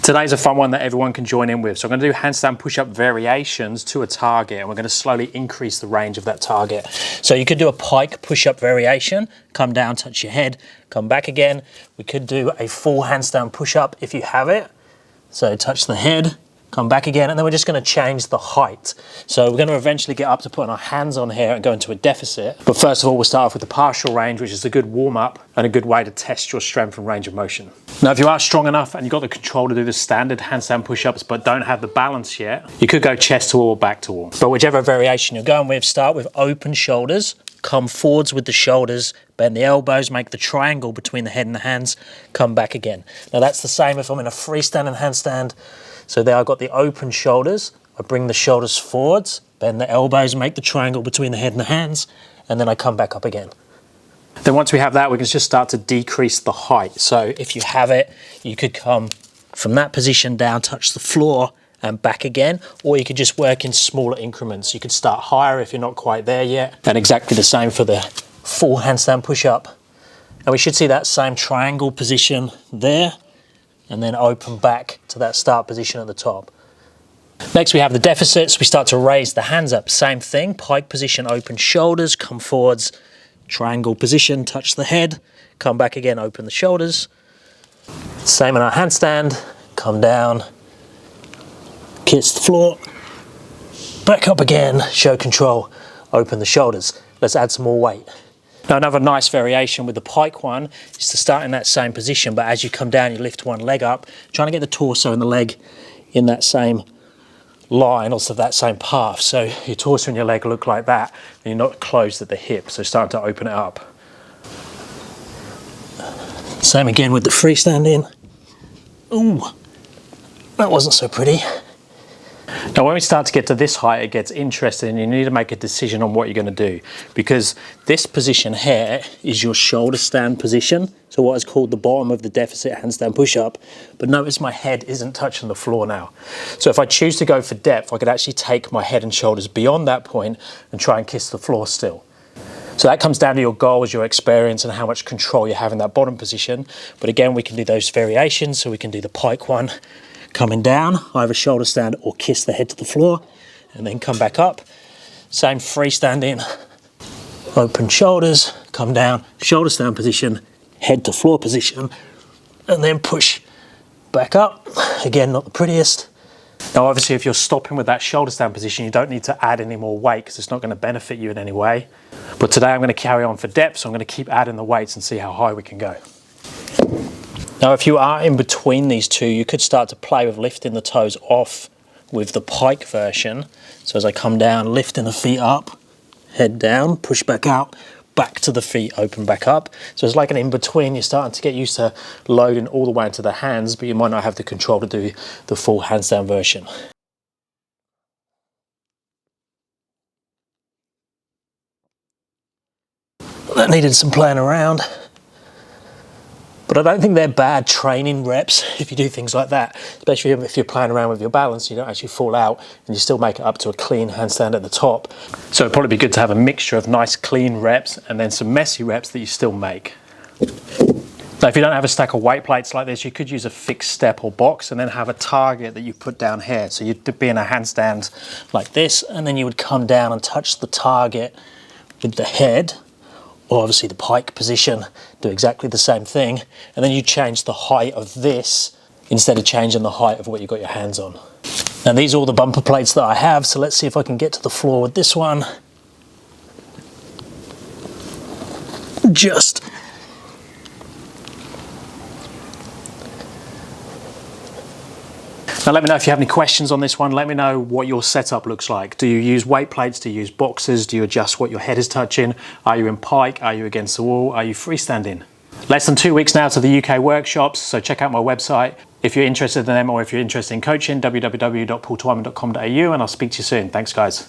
Today's a fun one that everyone can join in with. So I'm going to do handstand push-up variations to a target, and we're going to slowly increase the range of that target. So you could do a pike push-up variation, come down, touch your head, come back again. We could do a full handstand push-up if you have it. So touch the head, come back again, and then we're just going to change the height. So we're going to eventually get up to putting our hands on here and go into a deficit. But first of all, we'll start off with the partial range, which is a good warm-up and a good way to test your strength and range of motion. Now, if you are strong enough and you've got the control to do the standard handstand push-ups but don't have the balance yet, you could go chest to wall or back to wall. But whichever variation you're going with, start with open shoulders, come forwards with the shoulders, bend the elbows, make the triangle between the head and the hands, come back again. Now that's the same if I'm in a freestanding handstand. So there I've got the open shoulders, I bring the shoulders forwards, bend the elbows, make the triangle between the head and the hands, and then I come back up again. Then once we have that, we can just start to decrease the height. So if you have it, you could come from that position down, touch the floor and back again, or you could just work in smaller increments. You could start higher if you're not quite there yet. And exactly the same for the full handstand push-up. And we should see that same triangle position there, and then open back to that start position at the top. Next we have the deficits. We start to raise the hands up. Same thing, pike position, open shoulders, come forwards, triangle position, touch the head, come back again, open the shoulders. Same in our handstand, come down, kiss the floor, back up again, show control, open the shoulders. Let's add some more weight. Now another nice variation with the pike one is to start in that same position, but as you come down, you lift one leg up, trying to get the torso and the leg in that same line, also that same path. So your torso and your leg look like that, and you're not closed at the hip, so starting to open it up. Same again with the freestanding. Ooh, that wasn't so pretty. Now when we start to get to this height, it gets interesting and you need to make a decision on what you're going to do, because this position here is your shoulder stand position, so what is called the bottom of the deficit handstand push-up. But notice my head isn't touching the floor now. So if I choose to go for depth, I could actually take my head and shoulders beyond that point and try and kiss the floor still. So that comes down to your goals, your experience, and how much control you have in that bottom position. But again, we can do those variations. So we can do the pike one, coming down, either shoulder stand or kiss the head to the floor, and then come back up. Same freestanding, open shoulders, come down, shoulder stand position, head to floor position, and then push back up. Again, not the prettiest. Now obviously if you're stopping with that shoulder stand position, you don't need to add any more weight because it's not going to benefit you in any way. But today I'm going to carry on for depth, so I'm going to keep adding the weights and see how high we can go. Now if you are in between these two, you could start to play with lifting the toes off with the pike version. So as I come down, lifting the feet up, head down, push back out, back to the feet, open back up. So it's like an in-between. You're starting to get used to loading all the way into the hands, but you might not have the control to do the full handstand version. That needed some playing around. But I don't think they're bad training reps if you do things like that, especially if you're playing around with your balance, you don't actually fall out and you still make it up to a clean handstand at the top. So it'd probably be good to have a mixture of nice clean reps and then some messy reps that you still make. Now if you don't have a stack of weight plates like this, you could use a fixed step or box and then have a target that you put down here. So you'd be in a handstand like this, and then you would come down and touch the target with the head, or obviously the pike position, do exactly the same thing, and then you change the height of this instead of changing the height of what you've got your hands on. Now these are all the bumper plates that I have, so let's see if I can get to the floor with this one. Just. Now let me know if you have any questions on this one. Let me know what your setup looks like. Do you use weight plates? Do you use boxes? Do you adjust what your head is touching? Are you in pike? Are you against the wall? Are you freestanding? Less than 2 weeks now to the UK workshops, so check out my website if you're interested in them, or if you're interested in coaching, www.paultwyman.com.au, and I'll speak to you soon. Thanks guys.